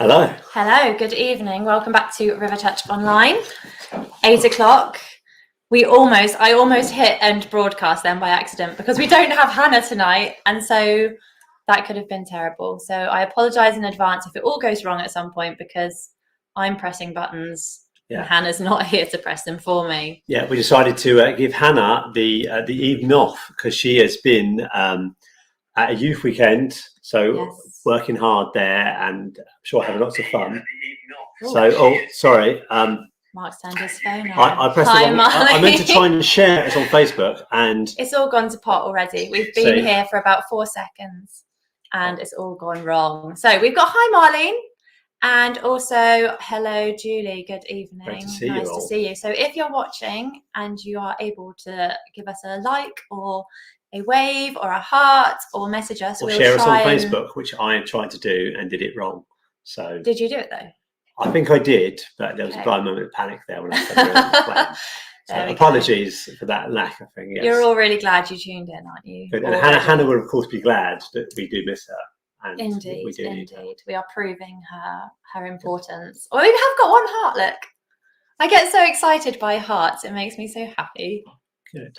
Hello. Hello, good evening. Welcome back to River Church Online. 8 o'clock. I almost hit end broadcast then by accident because we don't have Hannah tonight. And so that could have been terrible. So I apologise in advance if it all goes wrong at some point because I'm pressing buttons and Hannah's not here to press them for me. Yeah, we decided to give Hannah the evening off because she has been at a youth weekend. So working hard there and I'm sure having lots of fun. Sorry. Mark's turned his phone on. I pressed the wrong. I meant to try and share it on Facebook and it's all gone to pot already. We've been here for about 4 seconds and it's all gone wrong. So we've got hi Marlene and also hello Julie. Good evening. Great to see nice you all. To see you. So if you're watching and you are able to give us a like or a wave or a heart or message us, or share us on Facebook, which I tried to do and did it wrong. So did you do it though? I think I did, but there was a blind moment of panic there when I said it. So apologies for that lack. I think you're all really glad you tuned in, aren't you? Good. And Hannah will of course be glad that we do miss her. And indeed, we do need her. We are proving her importance. Oh, we have got one heart. Look, I get so excited by hearts. It makes me so happy. Good.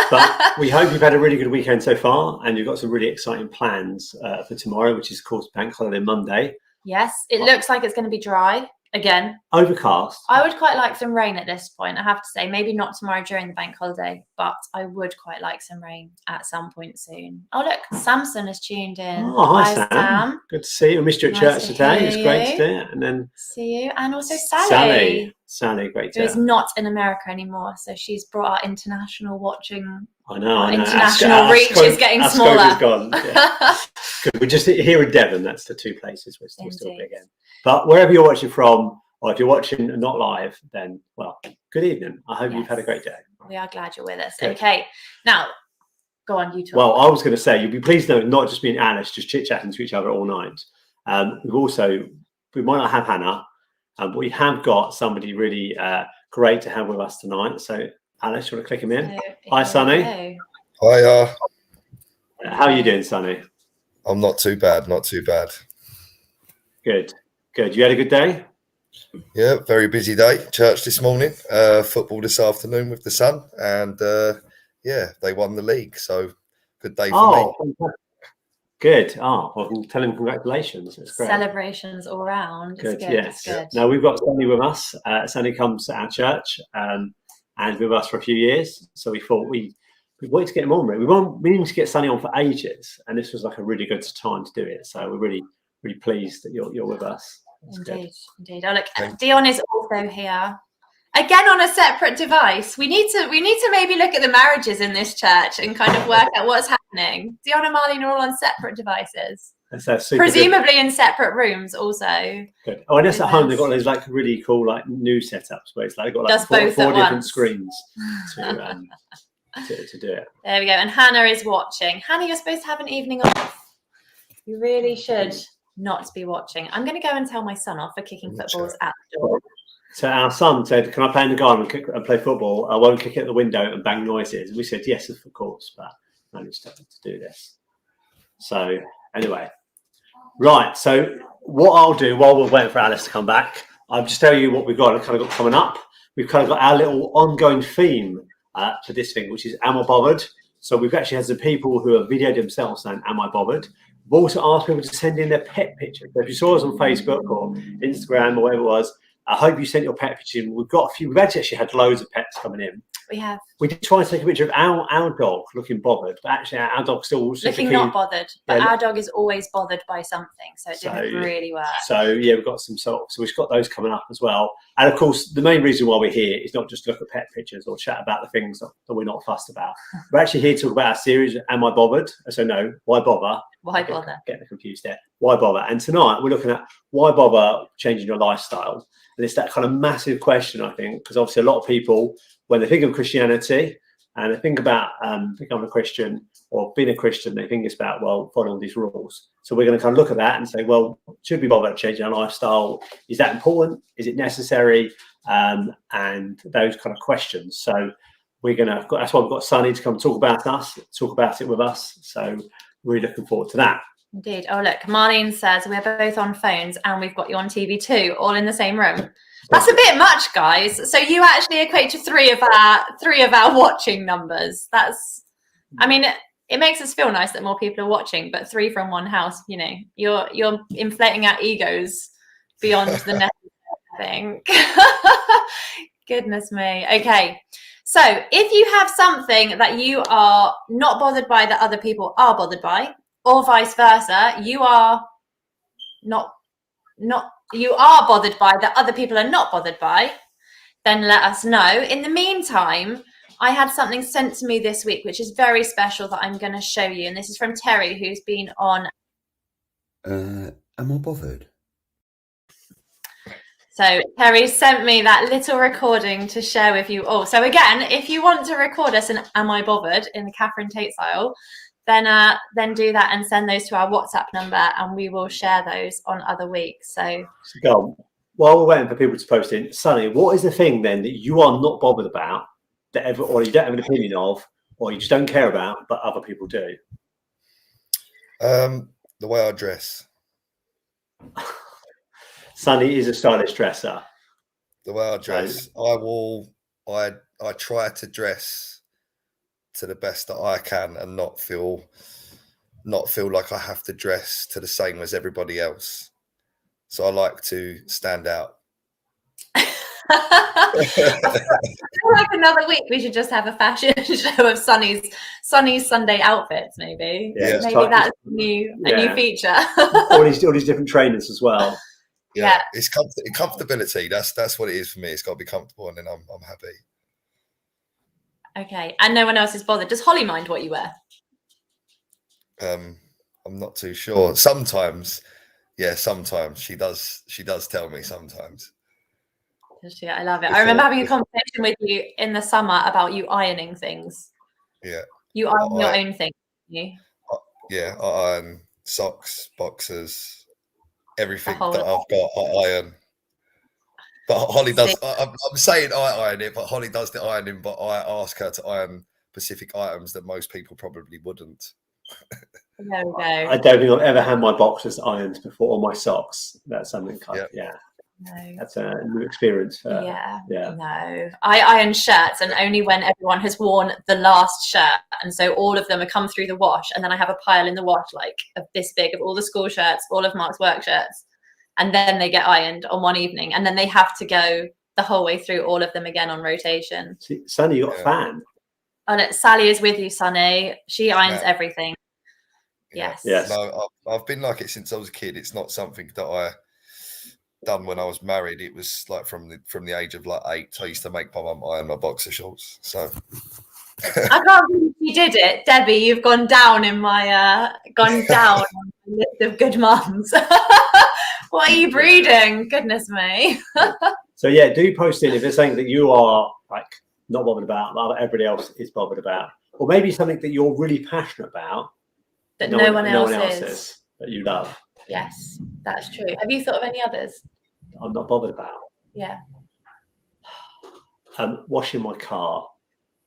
But we hope you've had a really good weekend so far and you've got some really exciting plans for tomorrow, which is of course Bank Holiday Monday. Yes, it looks like it's going to be dry again. Overcast. I would quite like some rain at this point, I have to say. Maybe not tomorrow during the bank holiday, but I would quite like some rain at some point soon. Oh, look, Samson has tuned in. Oh, hi, Sam. Good to see you. I missed you at church today. It's great to do it. And then see you. And also Sally. Sally, great to who is not in America anymore. So she's brought our international watching. I know. International reach is getting smaller. Our scope is gone. Yeah. Good. We're just here in Devon. That's the two places we're still big in. But wherever you're watching from, or if you're watching not live, then, well, good evening. I hope you've had a great day. We are glad you're with us. Good. Okay. Now, go on, you talk. Well, I was going to say, you'll be pleased to know, not just me and Alice just chit-chatting to each other all night. We might not have Hannah, but we have got somebody really great to have with us tonight. So, Alice, you want to click him in? Hi, Sonny. Hi. How are you doing, Sonny? I'm not too bad, not too bad. Good. You had a good day? Yeah, very busy day. Church this morning, football this afternoon with the son, and they won the league. So good day for me. Fantastic. Good. Well, tell him congratulations. It's great. Celebrations all round. Good. It's good. Yes. It's good. Now we've got Sonny with us. Sonny comes to our church and with us for a few years. So we thought we wanted to get him on. Really. We needed to get Sonny on for ages, and this was like a really good time to do it. So we're really pleased that you're with us. Indeed. Oh, look, Dion is also here. Again on a separate device. We need to maybe look at the marriages in this church and kind of work out what's happening. Dion and Marlene are all on separate devices. Presumably in separate rooms also. Good. Oh, I guess at home they've got those like really cool like new setups where it's like they've got like four different screens to do it. There we go. And Hannah is watching. Hannah, you're supposed to have an evening off. You really should not be watching. I'm going to go and tell my son off for kicking footballs at the door. So our son said, "Can I play in the garden and play football? I won't kick it at the window and bang noises." We said, "Yes, of course," but I managed to do this. So anyway, right. So what I'll do while we're waiting for Alice to come back, I'll just tell you what we've got coming up. We've kind of got our little ongoing theme for this thing, which is "Am I Bothered?" So we've actually had some people who have videoed themselves saying, "Am I bothered?" We've also asked people to send in their pet pictures. So if you saw us on Facebook or Instagram or whatever it was, I hope you sent your pet picture in. We've got a few. We've actually had loads of pets coming in. We have. We did try to take a picture of our dog looking bothered, but actually our dog still looking not bothered. But our dog is always bothered by something, so it didn't really work. So yeah, we've got some sort. So we've got those coming up as well. And of course, the main reason why we're here is not just to look at pet pictures or chat about the things that we're not fussed about. We're actually here to talk about our series. Am I bothered? So no, why bother? Why bother? Getting confused there. Why bother? And tonight we're looking at why bother changing your lifestyle. And it's that kind of massive question, I think, because obviously a lot of people, when they think of Christianity and they think about becoming a Christian or being a Christian, they think it's about, well, following these rules. So we're going to kind of look at that and say, well, should we bother changing our lifestyle? Is that important? Is it necessary? And those kind of questions. So that's why we've got Sonny to come talk about it with us. So really looking forward to that. Indeed. Oh, look, Marlene says we're both on phones and we've got you on TV too, all in the same room. That's a bit much, guys. So you actually equate to three of our watching numbers. That's, I mean, it makes us feel nice that more people are watching, but 3 from one house, you know, you're inflating our egos beyond the necessary, I think. Goodness me. Okay. So if you have something that you are not bothered by that other people are bothered by, or vice versa, you are bothered by that other people are not bothered by, then let us know. In the meantime, I had something sent to me this week, which is very special that I'm going to show you. And this is from Terry, who's been on. Am I bothered? So Terry sent me that little recording to share with you all. So again, if you want to record us in Am I Bothered in the Catherine Tate style, then do that and send those to our WhatsApp number, and we will share those on other weeks. So go on. While we're waiting for people to post in, Sonny, what is the thing then that you are not bothered about, or you don't have an opinion of, or you just don't care about, but other people do? The way I dress. Sonny is a stylish dresser. The way I dress, I try to dress to the best that I can and not feel like I have to dress to the same as everybody else. So I like to stand out. I feel like another week we should just have a fashion show of Sonny's Sunday outfits, maybe. Yeah. Maybe that's a new feature. all these different trainers as well. Yeah. It's comfortability. That's what it is for me. It's got to be comfortable, and then I'm happy. Okay, and no one else is bothered. Does Holly mind what you wear? I'm not too sure. Sometimes she does tell me sometimes. I love it. I remember having a conversation with you in the summer about you ironing things. Yeah. You iron your own things, don't you? Yeah, I iron socks, boxers, everything that I've got, I iron. But Holly does. I'm saying I iron it, but Holly does the ironing. But I ask her to iron specific items that most people probably wouldn't. There we go. I don't think I've ever had my boxers ironed before, or my socks. That's something No. That's a new experience. No, I iron shirts, and only when everyone has worn the last shirt, and so all of them are come through the wash, and then I have a pile in the wash like of this big of all the school shirts, all of Mark's work shirts, and then they get ironed on one evening, and then they have to go the whole way through all of them again on rotation. See, Sonny, you got a fan. And Sally is with you, Sonny. She irons everything. Yes. No, I've been like it since I was a kid. It's not something that I done when I was married. It was like from the age of like 8. I used to make my mum iron my boxer shorts. So I can't believe you did it, Debbie. You've gone down on my list of good mums. What are you breeding? Goodness me. So yeah, do post in if there's something that you are like not bothered about, but everybody else is bothered about, or maybe something that you're really passionate about that no one else is that you love. Yes, that's true. Have you thought of any others? I'm not bothered about. Yeah. Washing my car.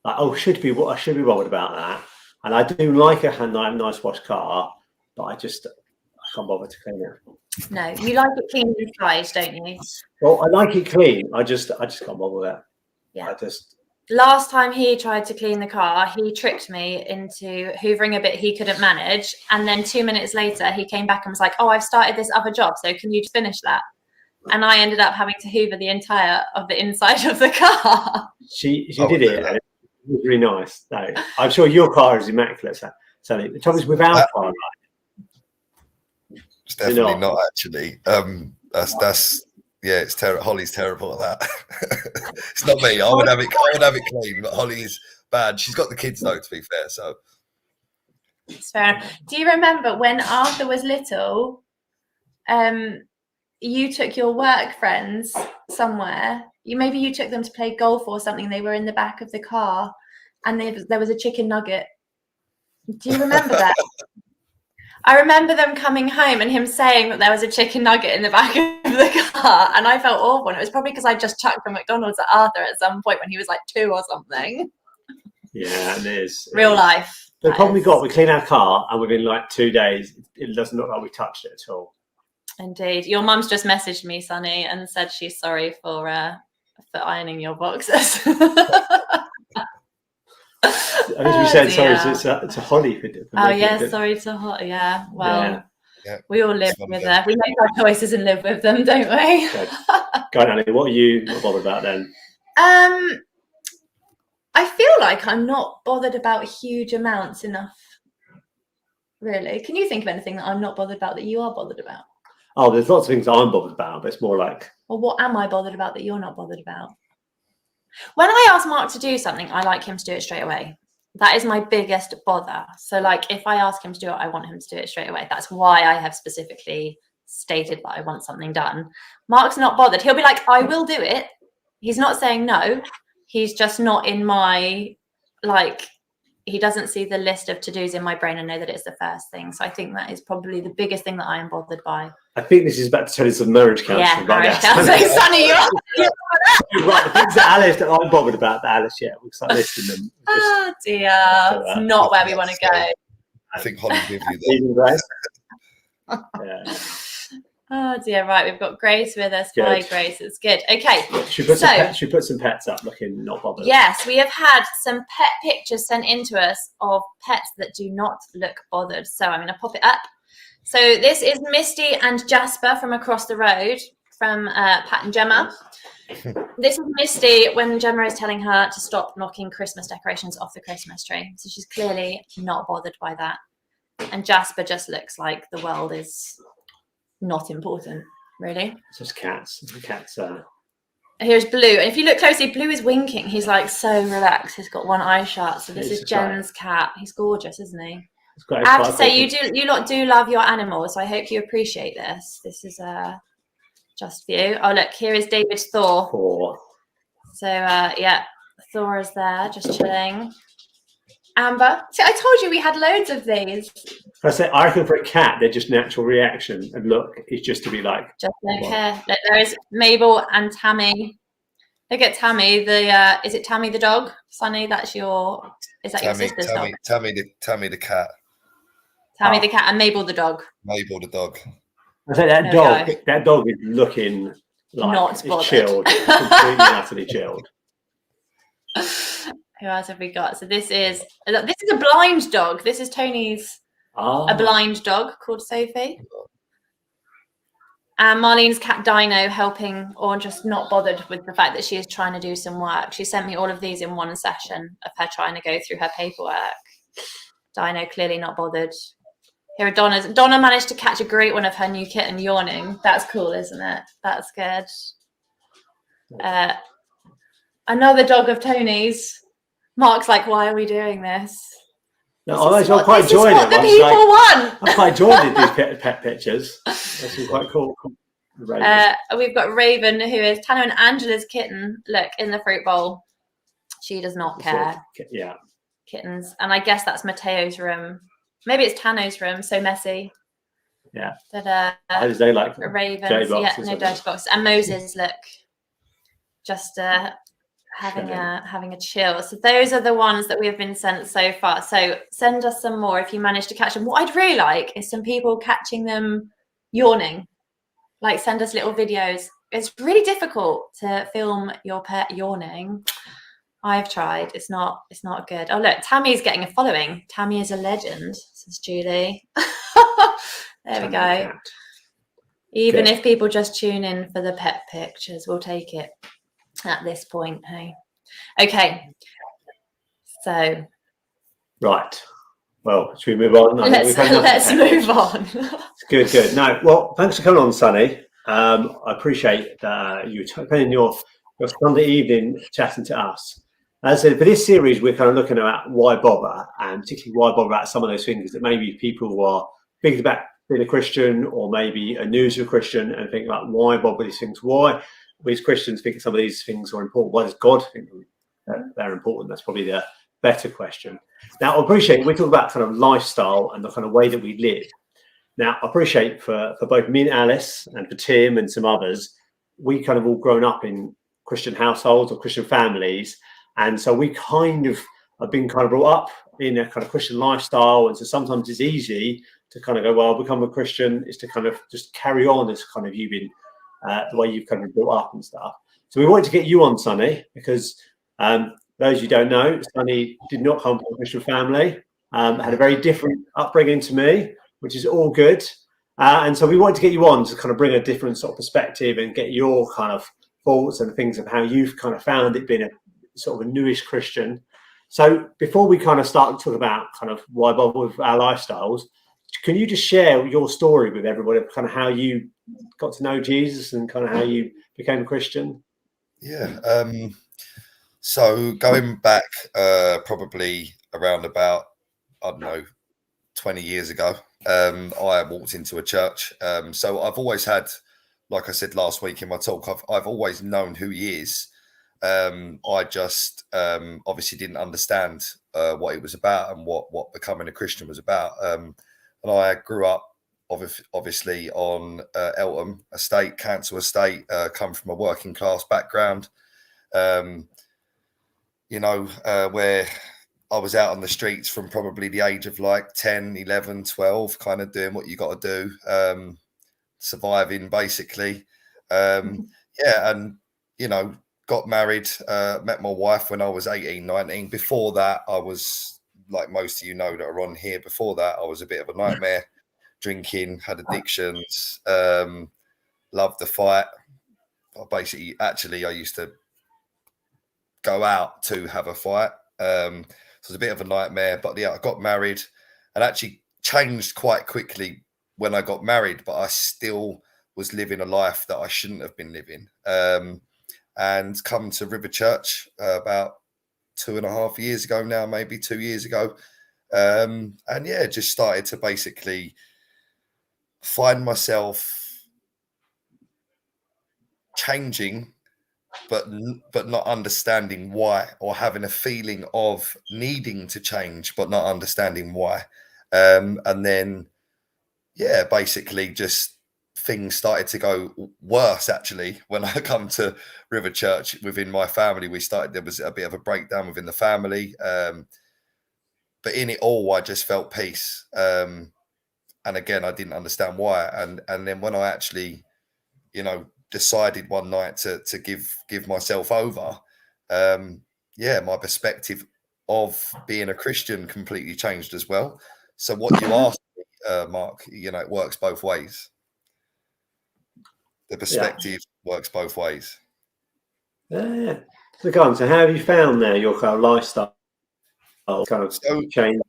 Like, I should be bothered about that. And I do like a nice washed car, but I can't bother to clean it. No, you like it clean inside, don't you? Well, I like it clean. I just can't bother with that. Yeah. Last time he tried to clean the car, he tricked me into hoovering a bit he couldn't manage. And then 2 minutes later, he came back and was like, "Oh, I've started this other job, so can you just finish that?" And I ended up having to hoover the entire of the inside of the car. She did it. And it was really nice. No, I'm sure your car is immaculate. So the trouble is with our car. It's definitely not actually. That's. Yeah, it's terrible. Holly's terrible at that. It's not me. I would have it clean, but Holly is bad. She's got the kids though, to be fair. So it's fair enough. Do you remember when Arthur was little? You took your work friends somewhere. Maybe you took them to play golf or something. They were in the back of the car, and there was a chicken nugget. Do you remember that? I remember them coming home and him saying that there was a chicken nugget in the back of the car, and I felt awful. And it was probably because I just chucked from McDonald's at Arthur at some point when he was like 2 or something. Yeah, it is. Real life. The problem we got, we clean our car, and within like 2 days, it doesn't look like we touched it at all. Indeed. Your mum's just messaged me, Sonny, and said she's sorry for ironing your boxes. I guess we said sorry to Holly for sorry to Holly. Yeah, well, Yeah. we all live with her. We make our choices and live with them, don't we? Go on, Annie. What are you not bothered about then? I feel like I'm not bothered about huge amounts enough. Really, can you think of anything that I'm not bothered about that you are bothered about? Oh, there's lots of things I'm bothered about, but it's more like. Well, what am I bothered about that you're not bothered about? When I ask Mark to do something, I like him to do it straight away. That is my biggest bother. So, like, if I ask him to do it, I want him to do it straight away. That's why I have specifically stated that I want something done. Mark's not bothered. He'll be like, I will do it. He's not saying no. He's just not in my, like, he doesn't see the list of to-dos in my brain and know that it's the first thing. So I think that is probably the biggest thing that I am bothered by. I think this is about to tell you some marriage counselling. Yeah, marriage counselling. Sonny, you're right. The things that Alice that I'm bothered about, that Alice, we'll start listing them. Oh dear, it's not where we want to go. I think Holly's with you there. Yeah. Oh dear, right, we've got Grace with us. Good. Hi Grace, it's good. Okay, she put some pets up looking not bothered. Yes, we have had some pet pictures sent in to us of pets that do not look bothered. So I'm going to pop it up. So this is Misty and Jasper from across the road from Pat and Gemma. This is Misty when Gemma is telling her to stop knocking Christmas decorations off the Christmas tree. So she's clearly not bothered by that. And Jasper just looks like the world is not important, really. It's just cats. The cats. Here's Blue, and if you look closely, Blue is winking. He's like so relaxed. He's got one eye shut. So this is Jen's cat. He's gorgeous, isn't he? I have to say, you lot do love your animals. So I hope you appreciate this. This is just for you. Oh look, here is David's Thor. So Thor is there, just chilling. Amber, see, I told you we had loads of these. I reckon for a cat, they're just natural reaction and look is just to be like. Just don't care. Look, there is Mabel and Tammy. Look at Tammy. Is it Tammy the dog? Sonny, is that your sister's dog? Tammy the cat. Tammy the cat and Mabel the dog. Mabel the dog. I say that dog is looking like not bothered. Chilled, completely utterly chilled. Who else have we got? So this is a blind dog. This is Tony's a blind dog called Sophie. And Marlene's cat Dino helping or just not bothered with the fact that she is trying to do some work. She sent me all of these in one session of her trying to go through her paperwork. Dino clearly not bothered. Here are Donna's. Donna managed to catch a great one of her new kitten yawning. That's cool, isn't it? That's good. Another dog of Tony's. Mark's like, why are we doing this? No, I'm quite enjoying it. I'm quite enjoying these pet pictures. That's quite cool. We've got Raven, who is Tano and Angela's kitten. Look, in the fruit bowl. She does not care. Yeah. Kittens. And I guess that's Mateo's room. Maybe it's Tano's room, so messy. Yeah. But they like Ravens, no dirty box. And Moses, look. Just having a chill. So those are the ones that we have been sent so far. So send us some more if you manage to catch them. What I'd really like is some people catching them yawning. Like send us little videos. It's really difficult to film your pet yawning. I've tried. It's not good. Oh look, Tammy's getting a following. Tammy is a legend, says Julie. There we go. Cat. Even if people just tune in for the pet pictures, we'll take it at this point. Hey. Okay. So. Right. Well, should we move on? Let's move on. It's good. No, well, thanks for coming on, Sonny. I appreciate you spending your Sunday evening chatting to us. As I said, for this series, we're kind of looking at why bother, and particularly why bother about some of those things that maybe people who are thinking about being a Christian or maybe are new to a Christian and think about why bother these things. Why we as Christians think some of these things are important. Why does God think they're important? That's probably the better question. Now, I appreciate we talk about kind of lifestyle and the kind of way that we live. Now, I appreciate for both me and Alice and for Tim and some others, we kind of all grown up in Christian households or Christian families. And so we kind of have been kind of brought up in a kind of Christian lifestyle, and so sometimes it's easy to kind of go, well, I'll become a Christian, is to kind of just carry on as kind of you've been, the way you've kind of built up and stuff. So we wanted to get you on, Sonny, because those you don't know, Sonny did not come from a Christian family, had a very different upbringing to me, which is all good. And so we wanted to get you on to kind of bring a different sort of perspective and get your kind of thoughts and things of how you've kind of found it being a sort of a newish Christian. So before we kind of start to talk about kind of why bother with our lifestyles, can you just share your story with everybody, kind of how you got to know Jesus and kind of how you became a Christian? Yeah. So going back probably around about, I don't know, 20 years ago, I walked into a church. So I've always had, like I said last week in my talk, I've always known who he is. I just obviously didn't understand what it was about and what becoming a Christian was about. And I grew up obviously on Eltham Estate, council estate, come from a working class background, where I was out on the streets from probably the age of like 10, 11, 12, kind of doing what you got to do, surviving basically. And, got married, met my wife when I was 18, 19. Before that, I was, like most of you know that are on here, before that, I was a bit of a nightmare, drinking, had addictions, loved the fight. I used to go out to have a fight. So it was a bit of a nightmare, but yeah, I got married and actually changed quite quickly when I got married, but I still was living a life that I shouldn't have been living. And come to River Church about 2.5 years ago now, maybe 2 years ago. And yeah, just started to basically find myself changing, but not understanding why, or having a feeling of needing to change, but not understanding why. And then, yeah, basically just things started to go worse actually when I come to River Church. Within my family, there was a bit of a breakdown within the family, but in it all I just felt peace, and again I didn't understand why, and then when I actually decided one night to give myself over, my perspective of being a Christian completely changed as well. So what you asked me, Mark, it works both ways. The perspective works both ways. Yeah. So go on. So how have you found now your kind of lifestyle kind of change?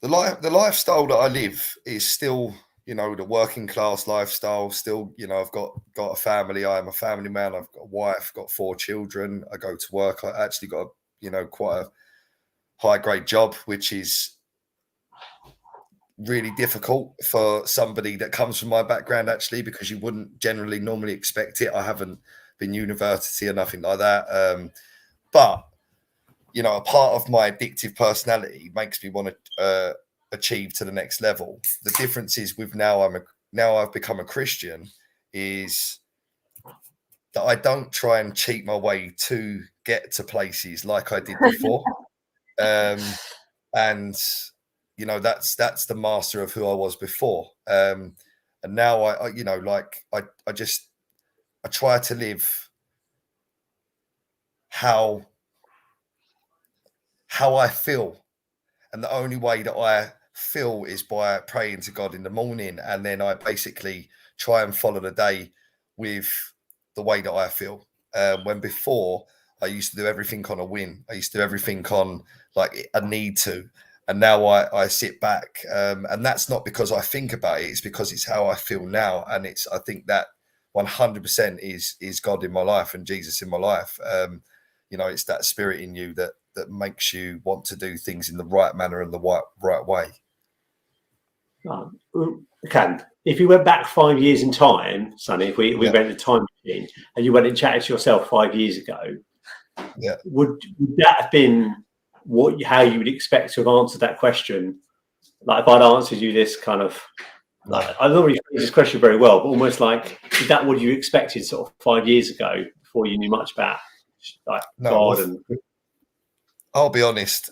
The lifestyle that I live is still, the working class lifestyle. Still, I've got a family. I am a family man. I've got a wife, got 4 children. I go to work. I actually got quite a high grade job, which is really difficult for somebody that comes from my background, actually, because you wouldn't generally normally expect it. I haven't been university or nothing like that. But, a part of my addictive personality makes me want to achieve to the next level. The difference is with now I've become a Christian is that I don't try and cheat my way to get to places like I did before. And that's the master of who I was before. And now I try to live how I feel. And the only way that I feel is by praying to God in the morning. And then I basically try and follow the day with the way that I feel. When before I used to do everything on a whim. I used to do everything on like a need to. And now I sit back, and that's not because I think about it. It's because it's how I feel now, and I think that 100% is God in my life and Jesus in my life. It's that spirit in you that makes you want to do things in the right manner and the right way. Okay, if you went back 5 years in time, Sonny, if we went in a time machine and you went and chatted to yourself 5 years ago, would that have been how you would expect to have answered that question? Like if I'd answered you this kind of, like, I don't really phrase this question very well, but almost like, is that what you expected sort of 5 years ago before you knew much about God? And I'll be honest.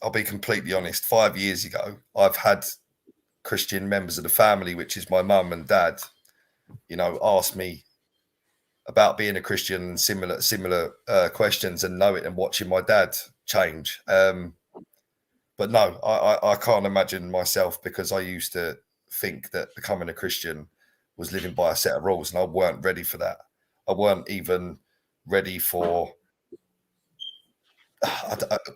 I'll be completely honest. 5 years ago, I've had Christian members of the family, which is my mum and dad, ask me about being a Christian and similar questions, and know it, and watching my dad change. But no, I can't imagine myself, because I used to think that becoming a Christian was living by a set of rules, and I weren't ready for that. I weren't even ready for.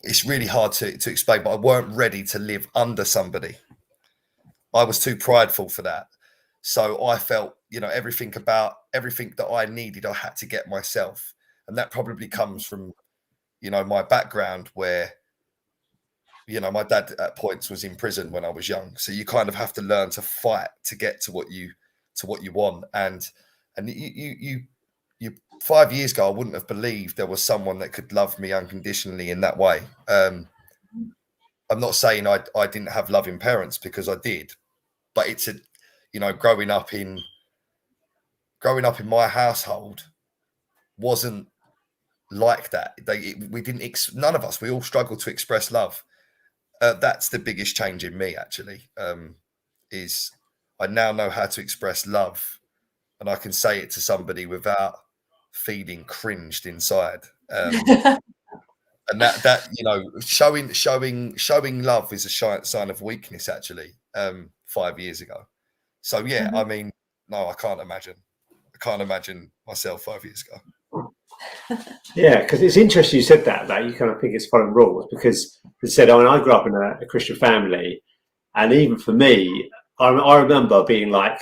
It's really hard to explain, but I weren't ready to live under somebody. I was too prideful for that. So I felt, everything that I needed, I had to get myself. And that probably comes from, my background where, my dad at points was in prison when I was young. So you kind of have to learn to fight to get to what you want. And you 5 years ago, I wouldn't have believed there was someone that could love me unconditionally in that way. I'm not saying I didn't have loving parents, because I did, but it's growing up in my household wasn't like that. None of us, we all struggled to express love. That's the biggest change in me, actually, is I now know how to express love, and I can say it to somebody without feeling cringed inside. And that showing love is a sign of weakness, actually. 5 years ago. So yeah, I mean, no, I can't imagine myself 5 years ago. Yeah, because it's interesting you said that you kind of think it's following rules, because as I said, I grew up in a Christian family, and even for me, I remember being like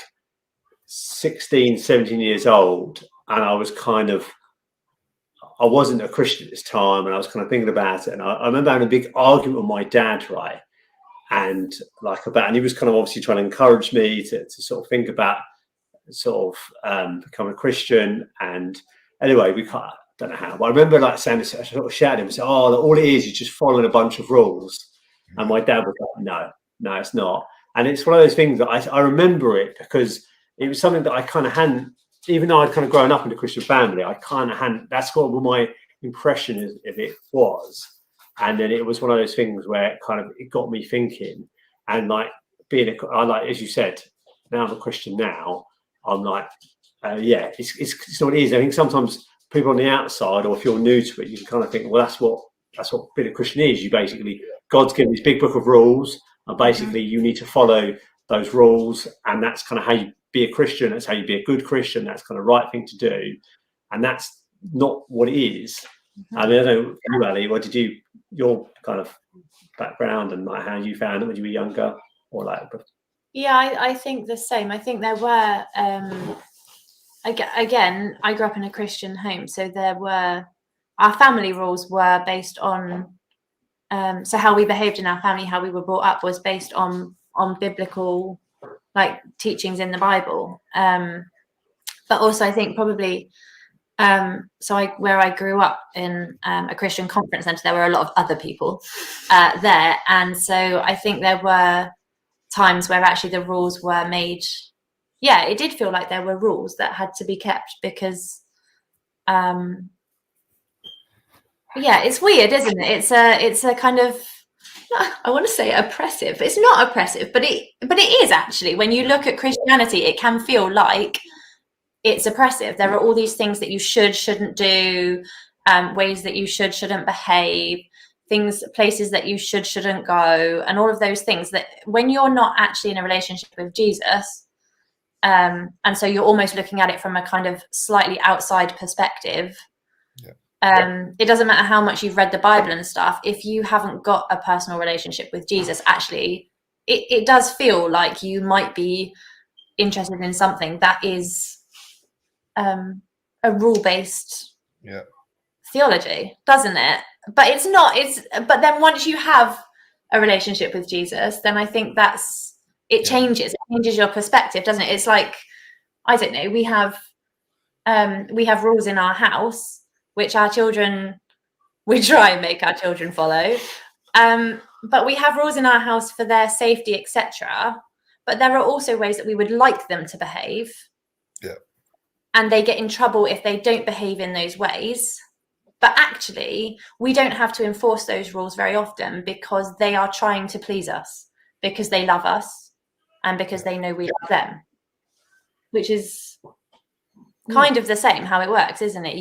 16, 17 years old, and I wasn't a Christian at this time, and I was kind of thinking about it, and I remember having a big argument with my dad, right? And he was kind of obviously trying to encourage me to sort of think about becoming a Christian. And anyway, I don't know how, but I remember saying this, I sort of shouted him and said, "Oh, all it is just following a bunch of rules." And my dad was like, "No, it's not." And it's one of those things that I remember it, because it was something that I kind of hadn't, even though I'd kind of grown up in a Christian family, I kind of hadn't, that's what my impression of it was. And then it was one of those things where it got me thinking, and as you said, now I'm a Christian now, I'm like, it's not easy. I think sometimes people on the outside, or if you're new to it, you can kind of think, well, that's what being a Christian is. You basically, God's given this big book of rules, and basically you need to follow those rules, and that's kind of how you be a Christian. That's how you be a good Christian. That's kind of the right thing to do, and that's not what it is. I mean, I don't know, Ali, what did your kind of background and how you found it when you were younger, or Yeah, I think the same. I think there were, again, I grew up in a Christian home, so our family rules were based on, so how we behaved in our family, how we were brought up, was based on biblical teachings in the Bible. But also I think probably, where I grew up in a Christian conference centre, there were a lot of other people there, and so I think there were times where actually the rules were made. Yeah, it did feel like there were rules that had to be kept, because it's weird, isn't it? It's a kind of, I want to say oppressive. It's not oppressive, but it is actually. When you look at Christianity, it can feel like it's oppressive. There are all these things that you shouldn't do, ways that you shouldn't behave, places that you shouldn't go, and all of those things that when you're not actually in a relationship with Jesus, and so you're almost looking at it from a kind of slightly outside perspective. It doesn't matter how much you've read the Bible and stuff, if you haven't got a personal relationship with Jesus, actually it does feel like you might be interested in something that is a rule-based theology, doesn't it? But it's not. But then once you have a relationship with Jesus, then I think it changes. It changes your perspective, doesn't it? It's like, I don't know, we have rules in our house which we try and make our children follow, but we have rules in our house for their safety, etc. But there are also ways that we would like them to behave, and they get in trouble if they don't behave in those ways. But actually, we don't have to enforce those rules very often because they are trying to please us, because they love us, and because they know we love them, which is kind of the same how it works, isn't it?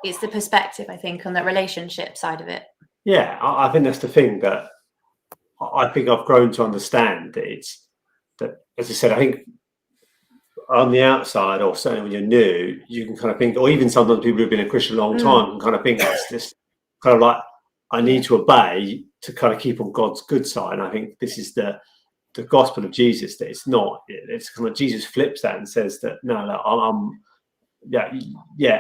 It's the perspective, I think, on the relationship side of it. Yeah, I think that's the thing that I think I've grown to understand, that it's that, as I said, I think on the outside, or certainly when you're new, you can kind of think, or even sometimes people who've been a Christian a long time can kind of think it's just kind of like, I need to obey to kind of keep on God's good side. And I think this is the gospel of Jesus, that it's not. It's kind of Jesus flips that and says that no, I'm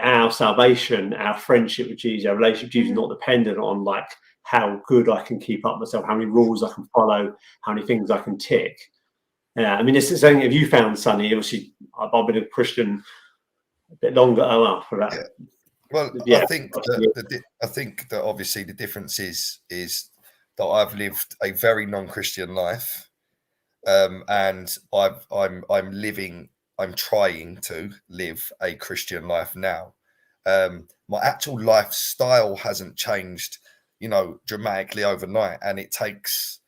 our salvation, our friendship with Jesus, our relationship with Jesus is not dependent on like how good I can keep up myself, how many rules I can follow, how many things I can tick. Yeah, I mean, this is something. Have you found, Sonny? Obviously, I've been a Christian a bit longer. For that. Yeah. Well, yeah. I think that obviously the difference is that I've lived a very non-Christian life, and I'm trying to live a Christian life now. My actual lifestyle hasn't changed, dramatically overnight, and it takes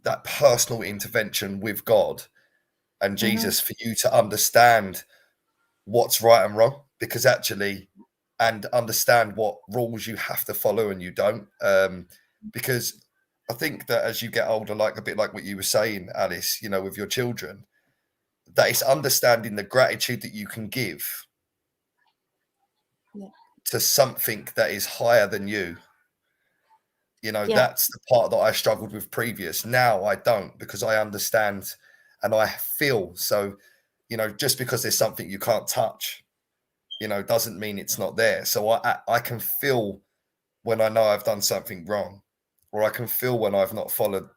that personal intervention with God and Jesus for you to understand what's right and wrong, because actually, and understand what rules you have to follow and you don't. Because I think that as you get older, like a bit like what you were saying, Alice, with your children, that it's understanding the gratitude that you can give to something that is higher than you. That's the part that I struggled with previous. Now I don't, because I understand and I feel. So, just because there's something you can't touch, doesn't mean it's not there. So I can feel when I know I've done something wrong, or I can feel when I've not followed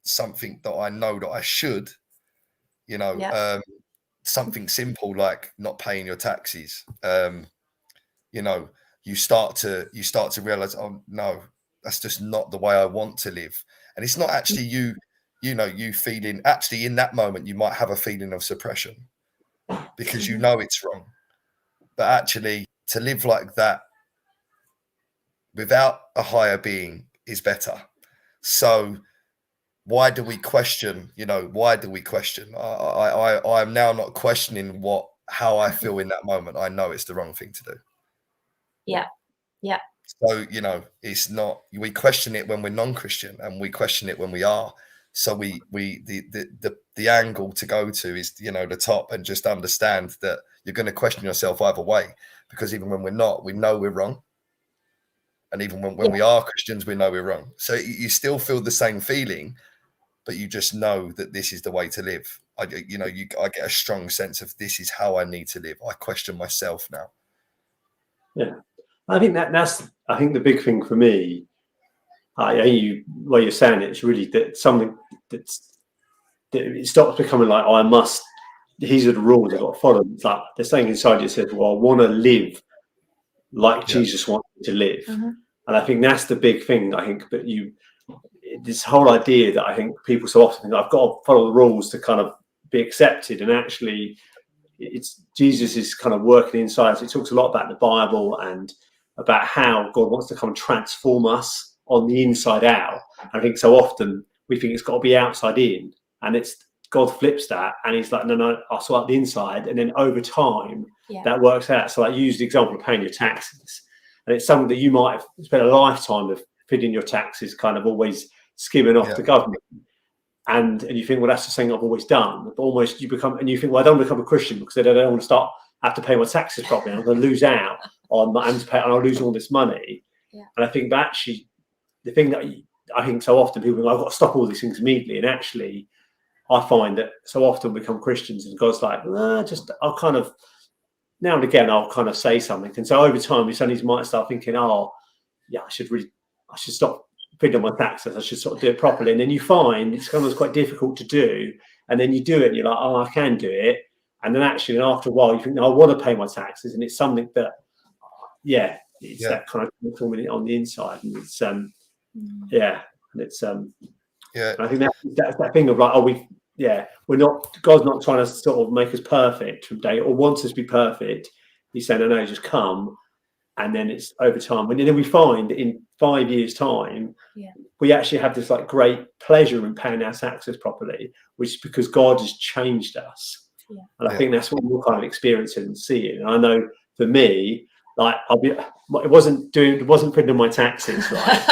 something that I know that I should, something simple like not paying your taxes. You start to realize, oh no, that's just not the way I want to live. And it's not actually you feeling, actually in that moment, you might have a feeling of suppression because it's wrong. But actually to live like that without a higher being is better. So why do we question? Why do we question? I'm now not questioning how I feel in that moment. I know it's the wrong thing to do. Yeah. Yeah. So, it's not, we question it when we're non-Christian, and we question it when we are. So the angle to go to is, the top, and just understand that you're going to question yourself either way, because even when we're not, we know we're wrong. And even when we are Christians, we know we're wrong. So you still feel the same feeling, but you just know that this is the way to live. I get a strong sense of this is how I need to live. I question myself now. Yeah. I think that's the big thing for me. What you're saying, it's really that something that it stops becoming like, I must. These are the rules I've got to follow. It's like there's something inside you says, well, I want to live like Jesus wants me to live, and I think that's the big thing. I think, but this whole idea that I think people so often think I've got to follow the rules to kind of be accepted, and actually, it's Jesus is kind of working inside. So it talks a lot about the Bible and about how God wants to come and transform us on the inside out. I think so often we think it's got to be outside in, and it's God flips that, and he's like, no, I'll sort out the inside, and then over time that works out. So I use the example of paying your taxes, and it's something that you might have spent a lifetime of feeding your taxes, kind of always skimming off the government. And you think, well, that's the thing I've always done. But almost you become, and you think, well, I don't become a Christian because I don't want to have to pay my taxes properly. I'm going to lose out on my and I'll lose all this money. Yeah. And I think that actually, the thing that I think so often people think, I've got to stop all these things immediately. And actually, I find that so often we become Christians and God's like, I'll kind of, now and again, I'll kind of say something. And so over time, we suddenly might start thinking, I should stop feeding my taxes. I should sort of do it properly. And then you find it's kind of quite difficult to do. And then you do it and you're like, I can do it. And then actually, after a while, you think, no, I want to pay my taxes. And it's something that, that kind of forming on the inside. And it's, and it's, and I think that's that thing of like, we're not, God's not trying to sort of make us perfect from day or wants us to be perfect. He's saying, no, just come. and then it's over time. And then we find in 5 years' time, we actually have this like great pleasure in paying our taxes properly, which is because God has changed us. Yeah. And I think that's what we're kind of experiencing and seeing. And I know for me, like it wasn't putting on my taxes, right?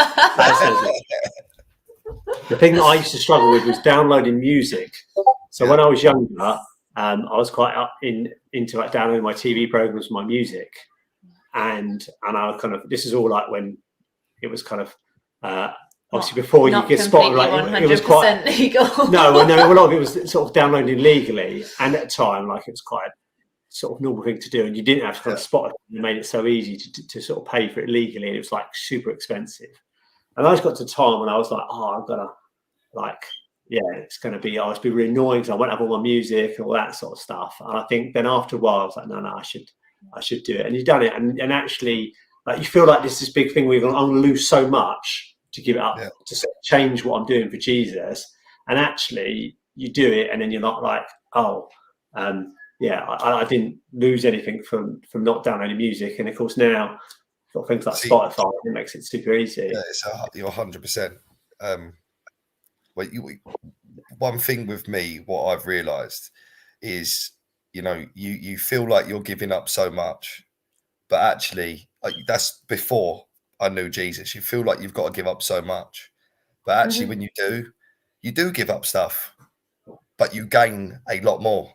The thing that I used to struggle with was downloading music. So when I was younger, I was quite into like downloading my TV programs, my music, and I kind of, this is all like when it was kind of obviously before you get spotted, like it was quite legal. no, a lot of it was sort of downloading legally, and at the time, like it was quite a sort of normal thing to do, and you didn't have to kind of spot it. You made it so easy to sort of pay for it legally, and it was like super expensive. And I just got to a time when I was like, oh, I've got to, like, it's going to be, I was be really annoying because I won't have all my music and all that sort of stuff. And I think then after a while, I was like, no, I should do it. And you've done it. And actually, like, you feel like this big thing where I'm going to lose so much to give it up, to sort of change what I'm doing for Jesus. And actually, you do it, and then you're not like, oh, I didn't lose anything from not downloading music. And of course, now, got things like Spotify, it makes it super easy. Yeah, you're 100%. One thing with me, what I've realised is, you feel like you're giving up so much, but actually, that's before I knew Jesus. You feel like you've got to give up so much, but actually, when you do give up stuff, but you gain a lot more.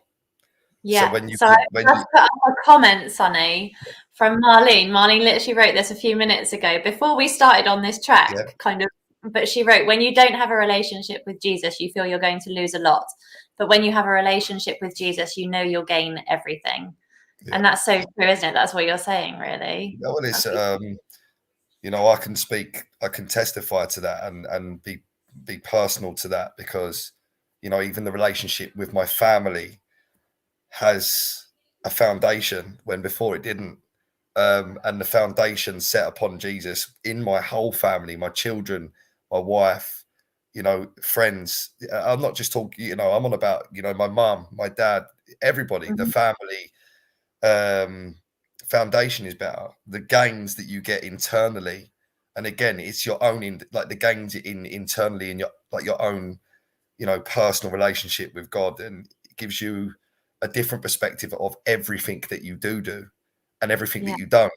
Yeah. So I put up a comment, Sonny, from Marlene. Marlene literally wrote this a few minutes ago before we started on this track, kind of. But she wrote, when you don't have a relationship with Jesus, you feel you're going to lose a lot. But when you have a relationship with Jesus, you know you'll gain everything. Yeah. And that's so true, isn't it? That's what you're saying, really. No, it is. I can testify to that and be personal to that, because, even the relationship with my family has a foundation when before it didn't. And the foundation set upon Jesus in my whole family, my children, my wife, friends. I'm not just talking, I'm on about, my mum, my dad, everybody, the family foundation is better. The gains that you get internally. And again, it's your own, the gains internally in your own, personal relationship with God. And it gives you a different perspective of everything that you do and everything that you don't.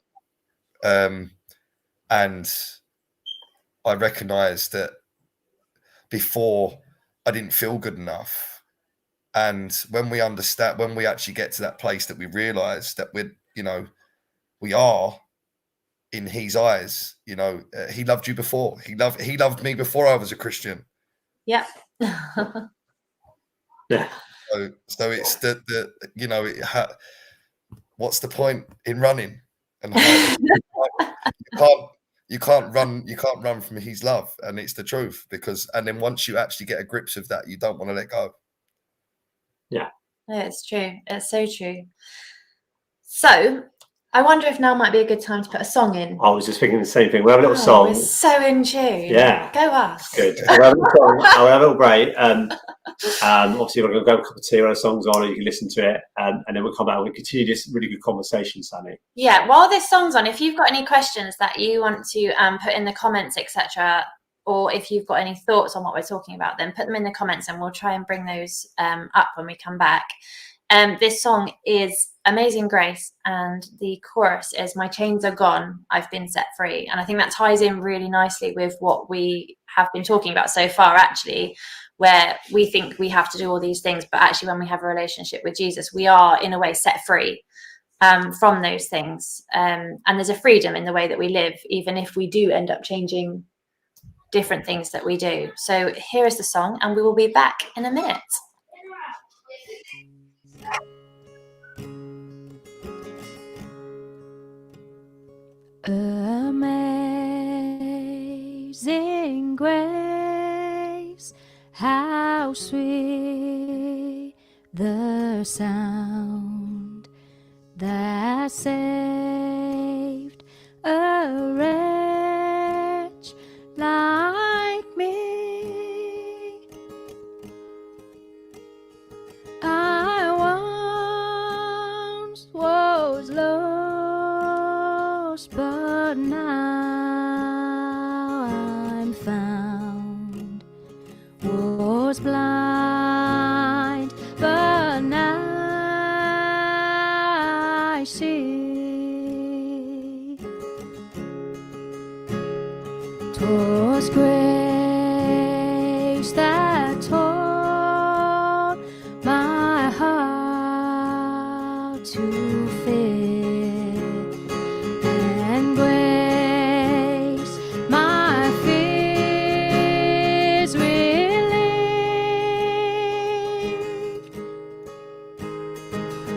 And I recognize that before I didn't feel good enough. And when we actually get to that place that we realize that we are in his eyes, he loved you before. He loved me before I was a Christian. Yeah. Yeah. So it's what's the point in running? And you can't run from his love, and it's the truth. And then once you actually get a grips of that, you don't want to let go. Yeah, it's true. It's so true. So I wonder if now might be a good time to put a song in. I was just thinking the same thing. We have a little song. We're so in tune. Yeah, go us. Good. We'll have a little song. I'll have a little break. Obviously, we're going to go a cup of tea when the song's on, and you can listen to it, and then we'll come back and we'll continue this really good conversation, Sonny. Yeah, while this song's on, if you've got any questions that you want to put in the comments, etc., or if you've got any thoughts on what we're talking about, then put them in the comments, and we'll try and bring those up when we come back. This song is Amazing Grace, and the chorus is "My chains are gone, I've been set free." And I think that ties in really nicely with what we have been talking about so far, actually, where we think we have to do all these things, but actually when we have a relationship with Jesus, we are in a way set free from those things. And there's a freedom in the way that we live, even if we do end up changing different things that we do. So here is the song, and we will be back in a minute. Amazing grace, how sweet the sound that saved a wretch like me. I once was lost, but was blind, but now I see. 'Twas grace that taught my heart to fear, and grace my fears relieved.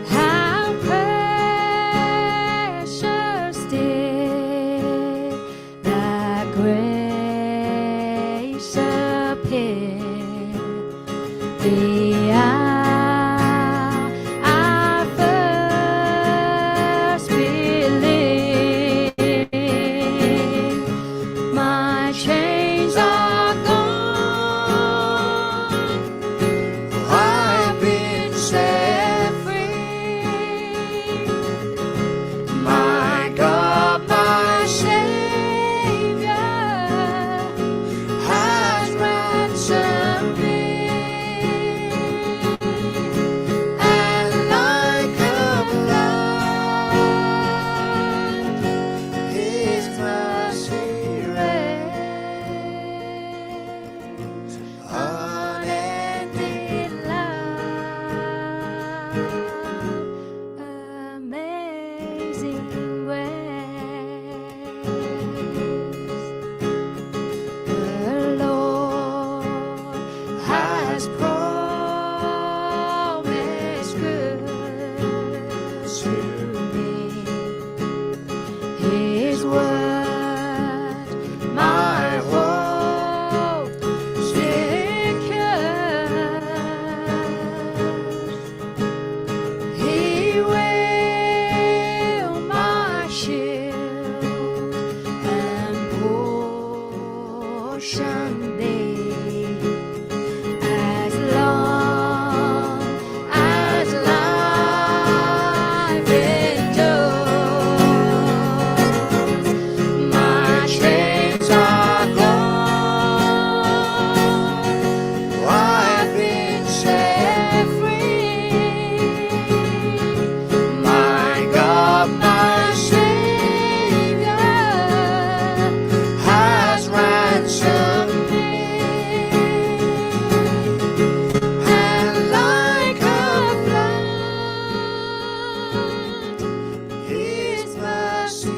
How precious did that grace appear the hour I first believed. My chains are gone, I've been set free. My God, my Savior has ransomed me, and like a flood, His mercy reigns, unending love, amazing grace. The Lord has promised good to me. His word, my hope secures. He will my shield and portion be, as long as life endures. My chains are gone, I've been set free. My God, my Savior has ransomed me, and like a flood, His mercy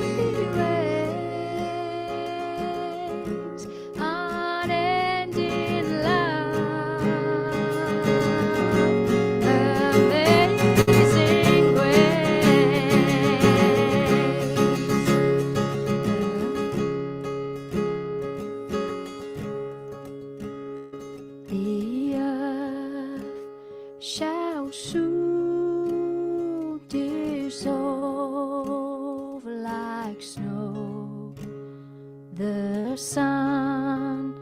reigns, unending love, amazing grace. The earth shall soon dissolve like snow. The sun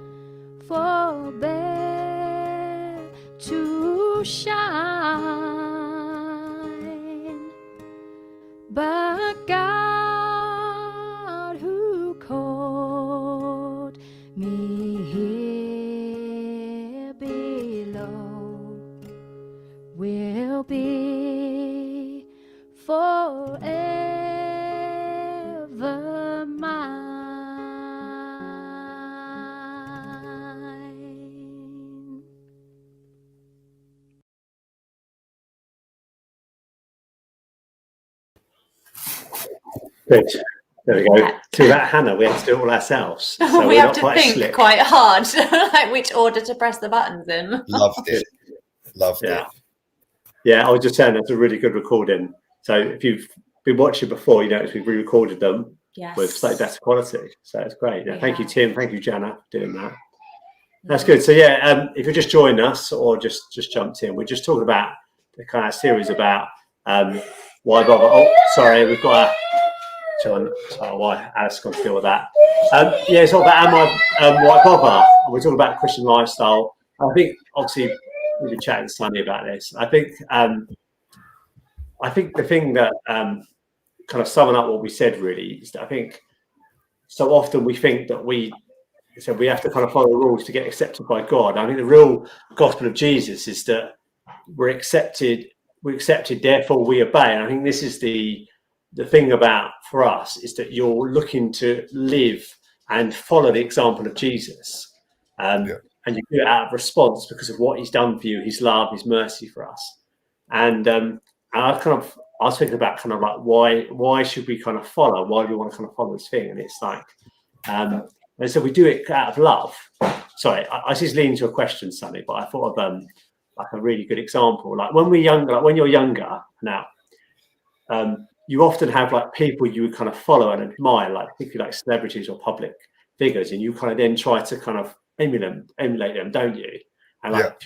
forbear to shine, but God, who called me here below, will be forever mine. Good. There we go. Yeah. To that Hannah, we have to do it all ourselves. So We we're have not to quite think slick. quite hard, like which order to press the buttons in. Loved it. Loved it. Yeah. Yeah, I was just saying it's a really good recording. So if you've been watching before, you notice we've re-recorded them Yes. with slightly better quality. So it's great. Yeah, We thank you, have. Tim. Thank you, Jana, for doing that. That's good. So yeah, if you're just joining us or just jumped in, we're just talking about the kind of series about why bother. Oh, sorry, we've got a John. Sorry, why Alice got to deal with that. Yeah, it's all about why bother. We're talking about Christian lifestyle. I think obviously we've been chatting to Sonny about this. I think the thing that kind of summing up what we said really is that I think so often we think that we so we have to kind of follow the rules to get accepted by God. I think the real gospel of Jesus is that we're accepted, therefore we obey. And I think this is the thing about for us is that you're looking to live and follow the example of Jesus. And you do it out of response because of what he's done for you, his love, his mercy for us. And I was thinking about kind of like why should we kind of follow? Why do we want to kind of follow this thing? And it's like, and so we do it out of love. Sorry, I just leaned into a question, Sonny, but I thought of like a really good example. Like when we're younger, like when you're younger now, you often have like people you would kind of follow and admire, like particularly like celebrities or public figures, and you kind of then try to kind of emulate them, don't you? And like if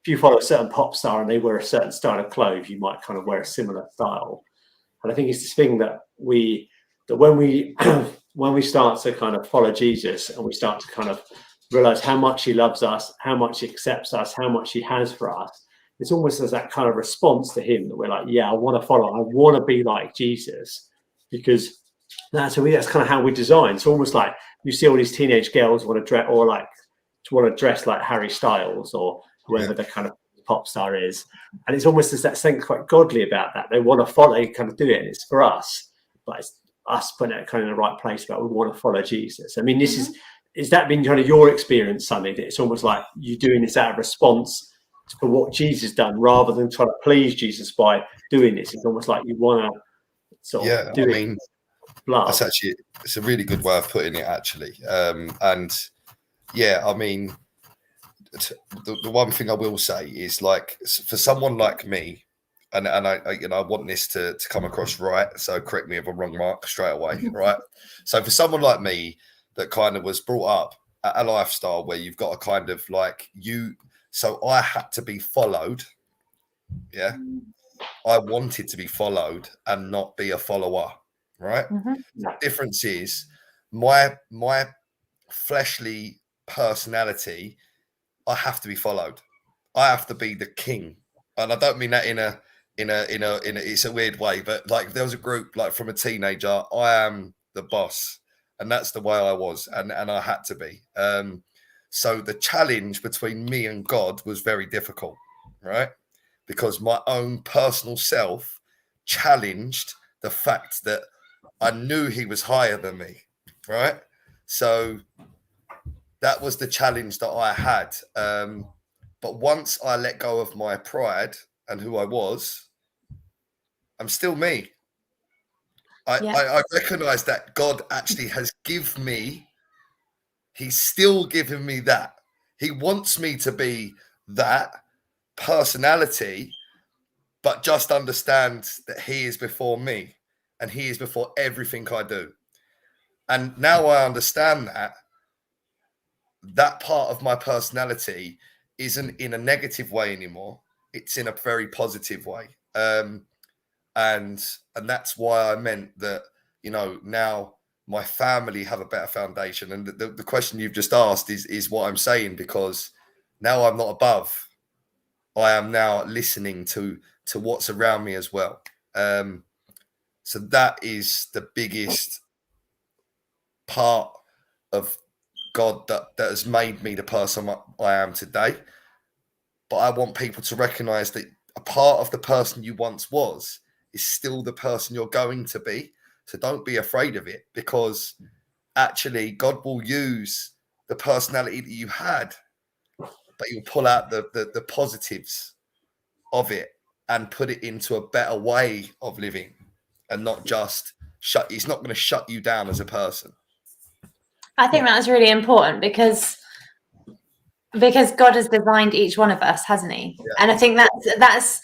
you follow a certain pop star and they wear a certain style of clothes, you might kind of wear a similar style. And I think it's this thing that when we start to kind of follow Jesus and we start to kind of realize how much he loves us, how much he accepts us, how much he has for us, it's almost as that kind of response to him that we're like, yeah, I want to follow, I want to be like Jesus, because that's kind of how we design. It's almost like you see all these teenage girls want to dress like Harry Styles or whoever the kind of pop star is, and it's almost as that thing quite godly about that. They want to follow, they kind of do it, and it's for us, but it's us putting it kind of in the right place about we want to follow Jesus. I mean, this is that been kind of your experience, Sonny, that it's almost like you're doing this out of response for what Jesus done rather than trying to please Jesus by doing this? It's almost like you want to sort of do it. I mean, it's a really good way of putting it, actually. And yeah, I mean, the one thing I will say is, like, for someone like me, and I want this to come across right, so correct me if I'm wrong, Mark, straight away, right? So for someone like me that kind of was brought up at a lifestyle where you've got a kind of like so I had to be followed. Yeah. I wanted to be followed and not be a follower, right? The difference is my fleshly personality, I have to be followed. I have to be the king. And I don't mean that in a it's a weird way, but like there was a group, like from a teenager, I am the boss, and that's the way I was, and I had to be. So the challenge between me and God was very difficult, right? Because my own personal self challenged the fact that I knew he was higher than me, right? So that was the challenge that I had. But once I let go of my pride and who I was, I'm still me. I recognize that God actually has given me, he's still giving me that. He wants me to be that personality, but just understand that he is before me and he is before everything I do. And now I understand that part of my personality isn't in a negative way anymore. It's in a very positive way. And that's why I meant that, now my family have a better foundation. And the question you've just asked is what I'm saying, because now I'm not above. I am now listening to what's around me as well. So that is the biggest part of God that has made me the person I am today. But I want people to recognize that a part of the person you once was is still the person you're going to be. So don't be afraid of it, because actually God will use the personality that you had, but he'll pull out the positives of it and put it into a better way of living, and not just he's not going to shut you down as a person. I think that's really important because God has designed each one of us, hasn't he? Yeah. And I think that's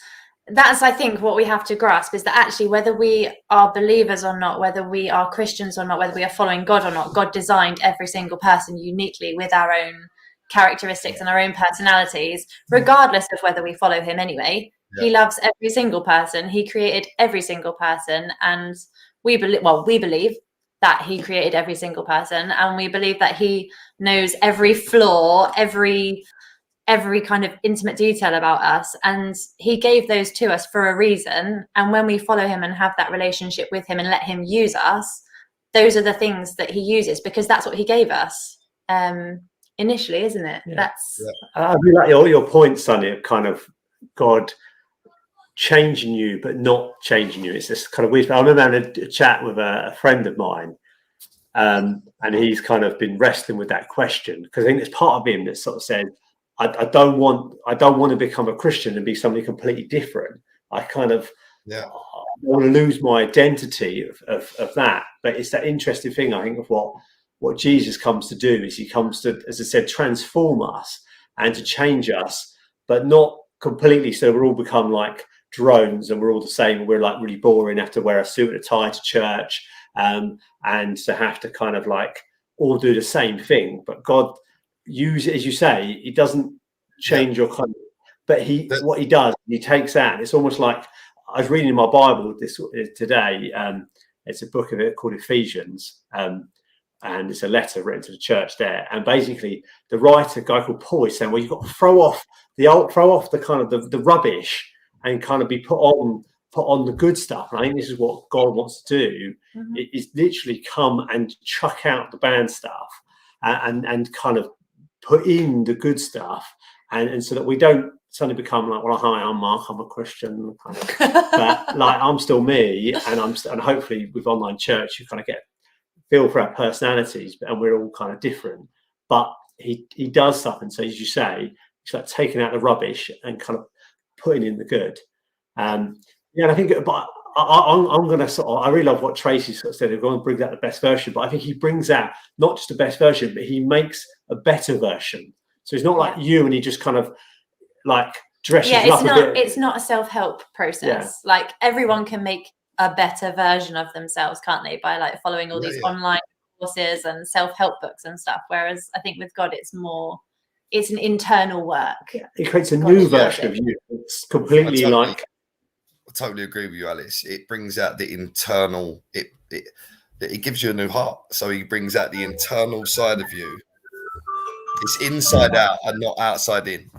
I think what we have to grasp is that actually, whether we are believers or not, whether we are Christians or not, whether we are following God or not, God designed every single person uniquely with our own characteristics and our own personalities, regardless of whether we follow him anyway. Yeah. He loves every single person. He created every single person, and we believe that he created every single person, and we believe that he knows every flaw, every kind of intimate detail about us, and he gave those to us for a reason. And when we follow him and have that relationship with him and let him use us, those are the things that he uses, because that's what he gave us. initially, isn't it? Yeah. That's I really like your point, Sonny, of kind of God changing you but not changing you. It's this kind of weird. I remember having a chat with a friend of mine, and he's kind of been wrestling with that question, because I think there's part of him that sort of said, I don't want to become a Christian and be something completely different. I kind of I want to lose my identity of that. But it's that interesting thing, I think, of what Jesus comes to do is he comes to, as I said, transform us and to change us, but not completely so we're all become like drones and we're all the same. We're like really boring, have to wear a suit and a tie to church, and to have to kind of like all do the same thing. But God use it, as you say, he doesn't change your kind of, but what he does, he takes that. It's almost like, I was reading my Bible this today. It's a book of it called Ephesians, and it's a letter written to the church there. And basically, the writer, a guy called Paul, is saying, well, you've got to throw off the kind of the rubbish and kind of be put on the good stuff. And I think this is what God wants to do. Mm-hmm. It is literally come and chuck out the bad stuff and kind of put in the good stuff, and so that we don't suddenly become like, well, hi, I'm Mark, I'm a Christian, kind of, but like I'm still me, and hopefully with online church you kind of get feel for our personalities, and we're all kind of different. But he does stuff, and so as you say, it's like taking out the rubbish and kind of putting in the good. And I think, but I'm going to sort of, I really love what Tracy sort of said. We're going to bring out the best version, but I think he brings out not just the best version, but he makes a better version. So it's not like you and he just kind of like dresses you up a bit. It's not a self-help process. Yeah. Like everyone can make a better version of themselves, can't they, by like following all these online courses and self-help books and stuff. Whereas I think with God, it's an internal work. Yeah. He creates a new version of you. It's completely I totally agree with you, Alice. It brings out the internal. It gives you a new heart. So he brings out the internal side of you. It's inside out and not outside in.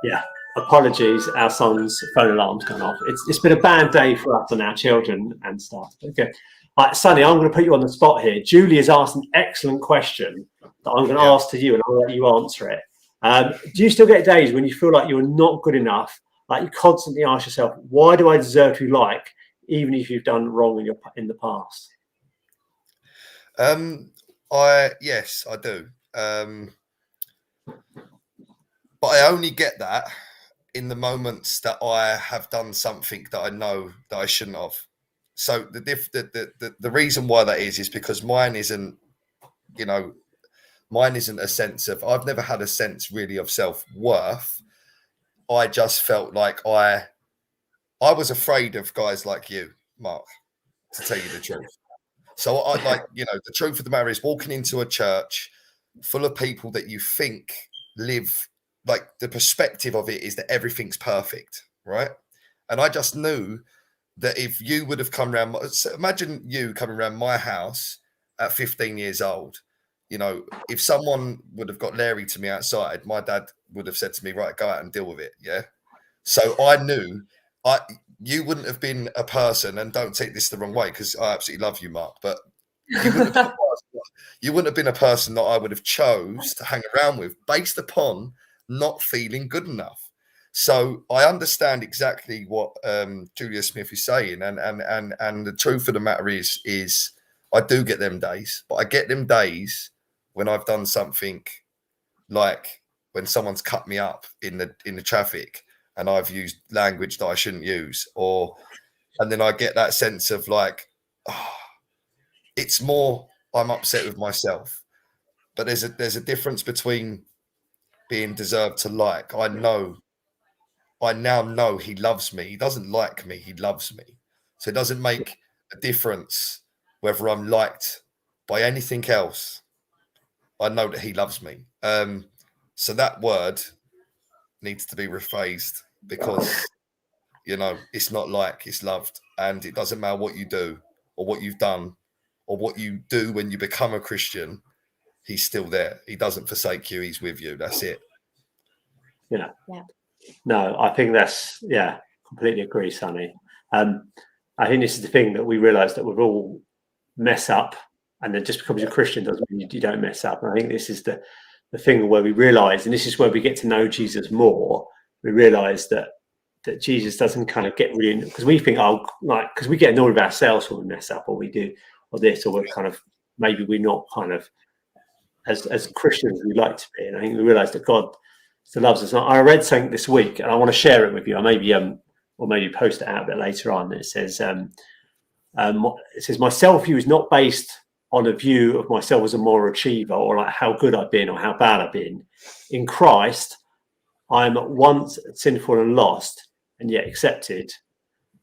Yeah. Apologies, our son's phone alarm's gone off. It's been a bad day for us and our children and stuff. Okay. Right, Sonny, I'm going to put you on the spot here. Julie has asked an excellent question that I'm going to ask to you, and I'll let you answer it. Do you still get days when you feel like you're not good enough? Like you constantly ask yourself, why do I deserve to be liked, even if you've done wrong in the past? Yes, I do. But I only get that in the moments that I have done something that I know that I shouldn't have. So the reason why that is because mine isn't a sense of, I've never had a sense really of self-worth. I just felt like I was afraid of guys like you, Mark, to tell you the truth. So I the truth of the matter is walking into a church full of people that you think live, like the perspective of it is that everything's perfect, right? And I just knew that if you would have come around, imagine you coming around my house at 15 years old, if someone would have got Larry to me outside, my dad would have said to me, right, go out and deal with it. Yeah. So I knew you wouldn't have been a person, and don't take this the wrong way, because I absolutely love you, Mark, but you wouldn't have been a person that I would have chose to hang around with based upon not feeling good enough. So I understand exactly what Julia Smith is saying, and the truth of the matter is I do get them days, but I get them days when I've done something, like when someone's cut me up in the traffic and I've used language that I shouldn't use, and then I get that sense of like, it's more I'm upset with myself. But there's a difference between being deserved to like. I now know he loves me. He doesn't like me, he loves me. So it doesn't make a difference whether I'm liked by anything else. I know that he loves me. So that word needs to be rephrased, because it's not like, it's loved. And it doesn't matter what you do or what you've done or what you do when you become a Christian, he's still there. He doesn't forsake you, he's with you. That's it. Yeah. No, I think that's, completely agree, Sonny. I think this is the thing that we realise, that we've all mess up and then just because you're a Christian doesn't mean you don't mess up. And I think this is the thing where we realise, and this is where we get to know Jesus more. We realise that Jesus doesn't kind of get really, because we think, because we get annoyed with ourselves when we mess up, or we do, or this, or we're kind of, maybe we're not kind of as Christians we like to be. And I think we realise that God still loves us. And I read something this week, and I want to share it with you. I maybe post it out a bit later on. It says, my self-view is not based on a view of myself as a moral achiever, or like how good I've been or how bad I've been. In Christ, I'm once sinful and lost, and yet accepted.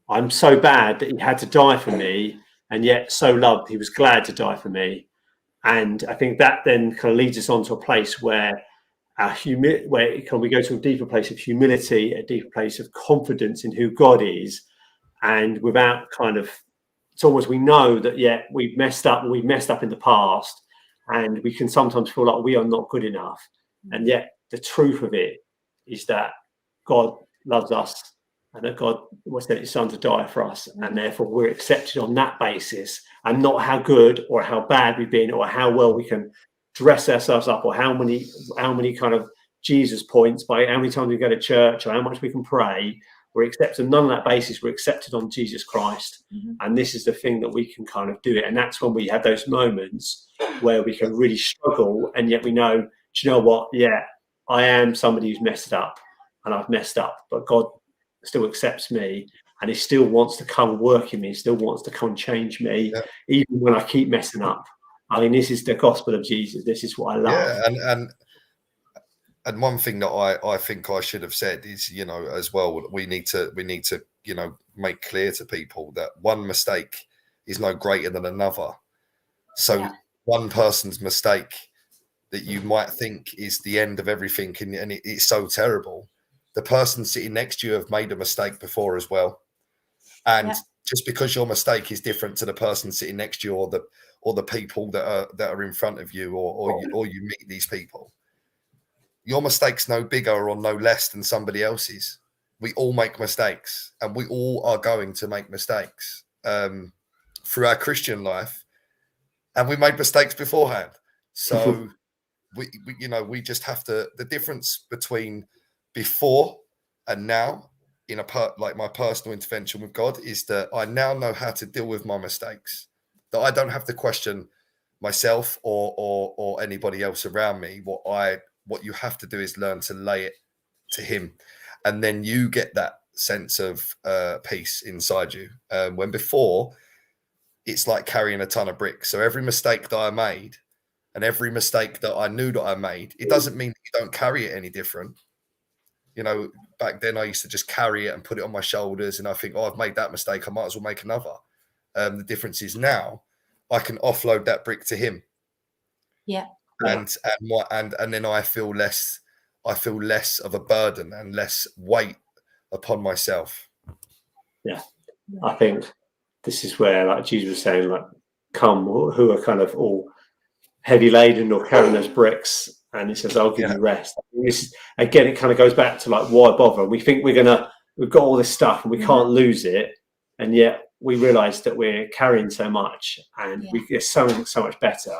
I'm so bad that he had to die for me, and yet so loved he was glad to die for me. And I think that then kind of leads us on to a place where we go to a deeper place of humility, a deeper place of confidence in who God is, and without kind of, it's almost, we know that we've messed up in the past, and we can sometimes feel like we are not good enough, and yet the truth of it is that God loves us, and that God sent his son to die for us, and therefore we're accepted on that basis, and not how good or how bad we've been, or how well we can dress ourselves up, or how many kind of Jesus points, by how many times we go to church, or how much we can pray. We're accepted none on that basis. We're accepted on Jesus Christ. And this is the thing that we can kind of do it. And that's when we have those moments where we can really struggle, and yet we know, do you know what? Yeah, I am somebody who's messed up, and I've messed up, but God still accepts me, and he still wants to come and work in me, still wants to come and change me, even when I keep messing up. I mean, this is the gospel of Jesus. This is what I love. Yeah, and one thing that I think I should have said is, as well, we need to make clear to people that one mistake is no greater than another. So one person's mistake that you might think is the end of everything, and it's so terrible. The person sitting next to you have made a mistake before as well. And just because your mistake is different to the person sitting next to you, or the people that are in front of you, or you meet these people, your mistake's no bigger or no less than somebody else's. We all make mistakes, and we all are going to make mistakes through our Christian life, and we made mistakes beforehand. So we just have to, the difference between before and now in like my personal intervention with God is that I now know how to deal with my mistakes, that I don't have to question myself or anybody else around me. What you have to do is learn to lay it to him, and then you get that sense of peace inside you. When before, it's like carrying a ton of bricks. So every mistake that I made, and every mistake that I knew that I made, it doesn't mean that you don't carry it any different. Back then I used to just carry it and put it on my shoulders, and I think, I've made that mistake, I might as well make another. The difference is now I can offload that brick to him. Yeah. And then I feel less of a burden and less weight upon myself. Yeah. I think this is where, like Jesus was saying, like, come who are kind of all heavy laden or carrying those bricks, and he says, I'll give you rest. This, again, it kind of goes back to like, why bother? We think we've got all this stuff and we can't lose it, and yet we realize that we're carrying so much, and it's so much better.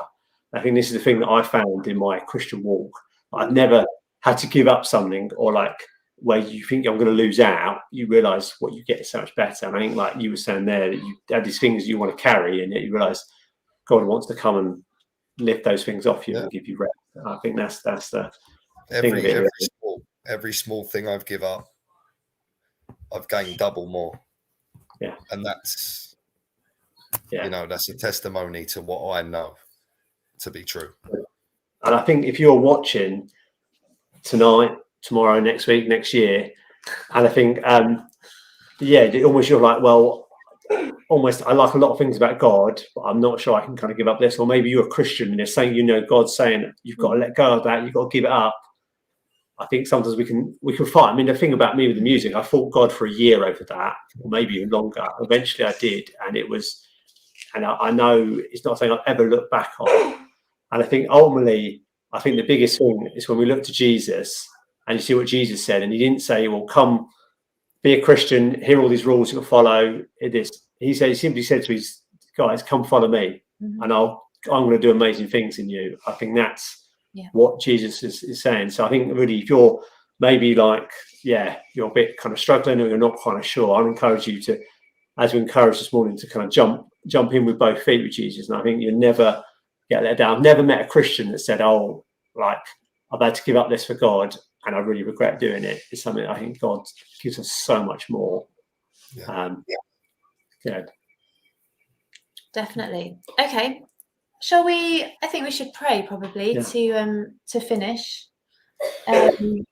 I think this is the thing that I found in my Christian walk. I've never had to give up something, or like where you think I'm going to lose out, you realize what you get is so much better. And I think, like you were saying there, that you have these things you want to carry, and yet you realize God wants to come and lift those things off you and give you rest. And I think that's the every small thing I've give up, I've gained double more. Yeah. And that's that's a testimony to what I know to be true. And I think if you're watching tonight, tomorrow, next week, next year, and I think almost you're like, well, almost I like a lot of things about God, but I'm not sure I can kind of give up this. Or maybe you're a Christian and they're saying, God's saying you've got to let go of that, you've got to give it up. I think sometimes we can fight. I mean, the thing about me with the music, I fought God for a year over that, or maybe even longer. Eventually I did, and it was, and I know it's not something I'll ever look back on. And I think ultimately, I think the biggest thing is when we look to Jesus and you see what Jesus said, and he didn't say, well, come be a Christian, here are all these rules you'll follow. He simply said to his guys, come follow me, and I'll I'm going to do amazing things in you. I think that's Yeah. what Jesus is saying. So I think really, if you're maybe like, you're a bit kind of struggling or you're not kind of sure, I'd encourage you to, as we encouraged this morning, to kind of jump in with both feet with Jesus. And I think you'll never get let down. I've never met a Christian that said, oh, like, I've had to give up this for God and I really regret doing it. It's something I think God gives us so much more. Definitely. Okay. Shall we? I think we should pray probably to finish. Who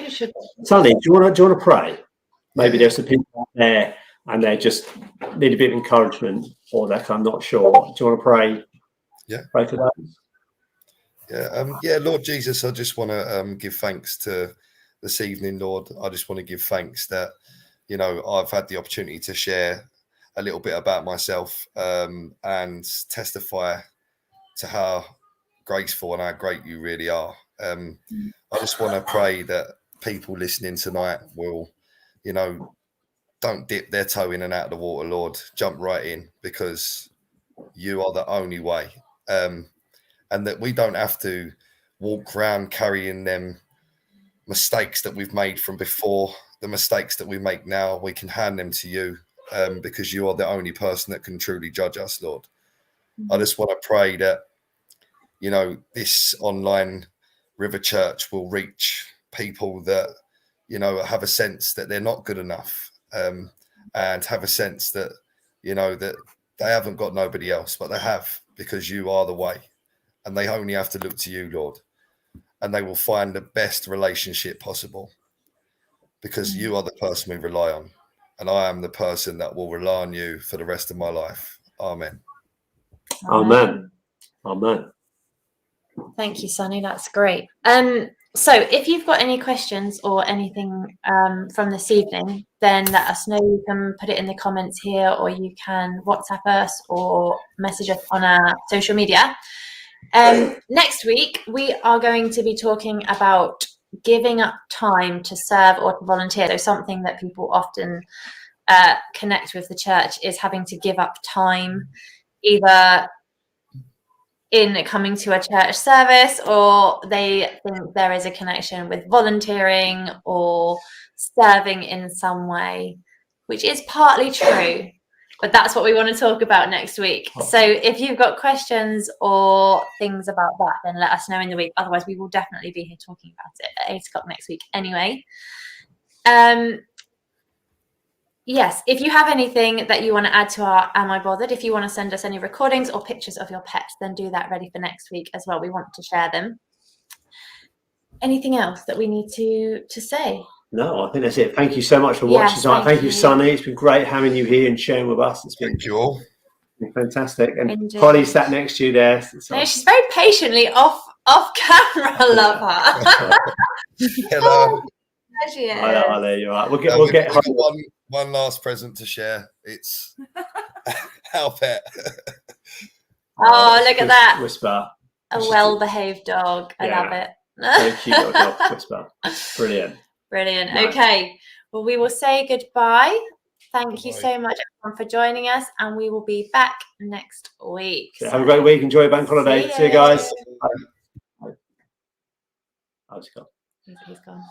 should? Sonny, do you want to pray? Maybe there's some people out there and they just need a bit of encouragement, or they're kind of not sure. Do you want to pray? Yeah. Pray for those. Lord Jesus, I just want to give thanks to this evening, Lord. I just want to give thanks that, you know, I've had the opportunity to share a little bit about myself and testify to how graceful and how great you really are. I just want to pray that people listening tonight will, you know, don't dip their toe in and out of the water, Lord. Jump right in, because you are the only way. And that we don't have to walk around carrying them mistakes that we've made from before, the mistakes that we make now. We can hand them to you because you are the only person that can truly judge us, Lord. I just want to pray that, you know, this online River Church will reach people that, you know, have a sense that they're not good enough and have a sense that, you know, that they haven't got nobody else, but they have, because you are the way. And they only have to look to you, Lord, and they will find the best relationship possible, because you are the person we rely on, and I am the person that will rely on you for the rest of my life. Amen. Amen. Amen. Thank you, Sonny. That's great. So if you've got any questions or anything from this evening, then let us know. You can put it in the comments here, or you can WhatsApp us or message us on our social media. Next week, we are going to be talking about giving up time to serve or to volunteer. So something that people often connect with the church is having to give up time, either in coming to a church service, or they think there is a connection with volunteering or serving in some way, which is partly true. But that's what we want to talk about next week. So if you've got questions or things about that, then let us know in the week. Otherwise, we will definitely be here talking about it at 8 o'clock next week anyway. Yes, if you have anything that you want to add to our Am I Bothered, if you want to send us any recordings or pictures of your pets, then do that ready for next week as well. We want to share them. Anything else that we need to say? No, I think that's it. Thank you so much for watching tonight. Thank you, Sonny. It's been great having you here and sharing with us. It's been Thank you all. Fantastic. And Holly sat next to you there. No, she's very patiently off camera. Love her. Hello. There she is. Hi, Holly. You're right. We'll get one last present to share. It's our pet. Oh, look at that. Whisper. A well-behaved dog. I love it. Thank you, dog. Whisper. Brilliant. Brilliant. Nice. Okay. Well, we will say goodbye. Thank you so much, everyone, for joining us, and we will be back next week. So have a great week. Enjoy your bank holiday. See you guys. Bye. Oh, he's gone. He's gone.